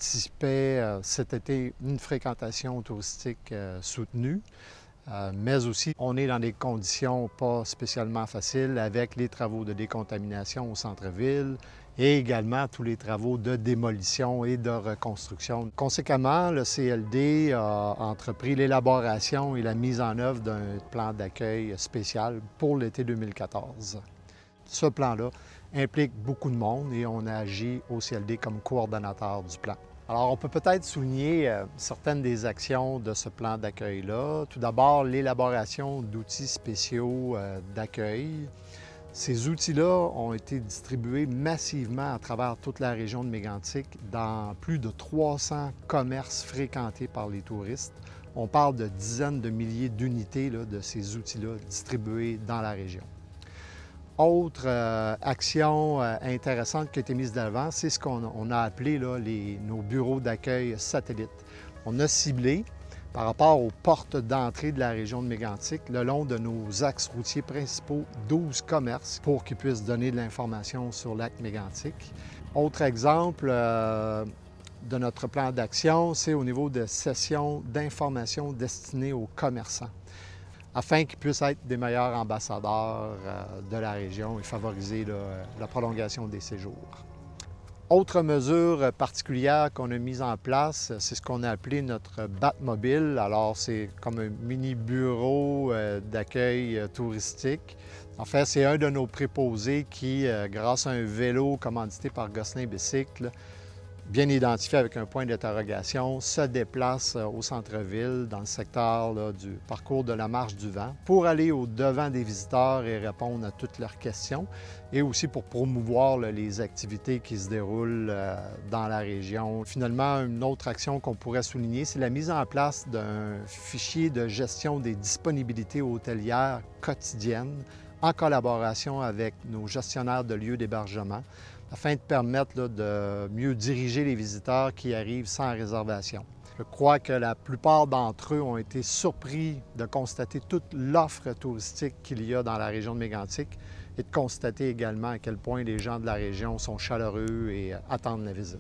anticipait cet été une fréquentation touristique soutenue. Mais aussi, on est dans des conditions pas spécialement faciles avec les travaux de décontamination au centre-ville et également tous les travaux de démolition et de reconstruction. Conséquemment, le CLD a entrepris l'élaboration et la mise en œuvre d'un plan d'accueil spécial pour l'été 2014. Ce plan-là implique beaucoup de monde et on a agi au CLD comme coordonnateur du plan. Alors, on peut peut-être souligner certaines des actions de ce plan d'accueil-là. Tout d'abord, l'élaboration d'outils spéciaux d'accueil. Ces outils-là ont été distribués massivement à travers toute la région de Mégantic dans plus de 300 commerces fréquentés par les touristes. On parle de dizaines de milliers d'unités de ces outils-là distribués dans la région. Autre action intéressante qui a été mise de l'avant, c'est ce qu'on a appelé nos bureaux d'accueil satellites. On a ciblé, par rapport aux portes d'entrée de la région de Mégantic, le long de nos axes routiers principaux, 12 commerces pour qu'ils puissent donner de l'information sur le lac Mégantic. Autre exemple de notre plan d'action, c'est au niveau de sessions d'information destinées aux commerçants, afin qu'ils puissent être des meilleurs ambassadeurs de la région et favoriser la prolongation des séjours. Autre mesure particulière qu'on a mise en place, c'est ce qu'on a appelé notre Batmobile. Alors, c'est comme un mini-bureau d'accueil touristique. En fait, c'est un de nos préposés qui, grâce à un vélo commandité par Gosselin Bicycle, bien identifié avec un point d'interrogation, se déplace au centre-ville, dans le secteur du parcours de la Marche du Vent, pour aller au-devant des visiteurs et répondre à toutes leurs questions, et aussi pour promouvoir les activités qui se déroulent dans la région. Finalement, une autre action qu'on pourrait souligner, c'est la mise en place d'un fichier de gestion des disponibilités hôtelières quotidiennes en collaboration avec nos gestionnaires de lieux d'hébergement, afin de permettre de mieux diriger les visiteurs qui arrivent sans réservation. Je crois que la plupart d'entre eux ont été surpris de constater toute l'offre touristique qu'il y a dans la région de Mégantic et de constater également à quel point les gens de la région sont chaleureux et attendent la visite.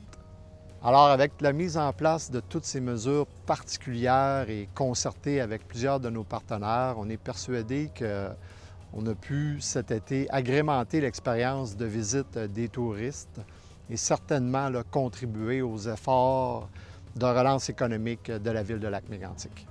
Alors, avec la mise en place de toutes ces mesures particulières et concertées avec plusieurs de nos partenaires, on est persuadé qu'on a pu cet été agrémenter l'expérience de visite des touristes et certainement contribuer aux efforts de relance économique de la ville de Lac-Mégantic.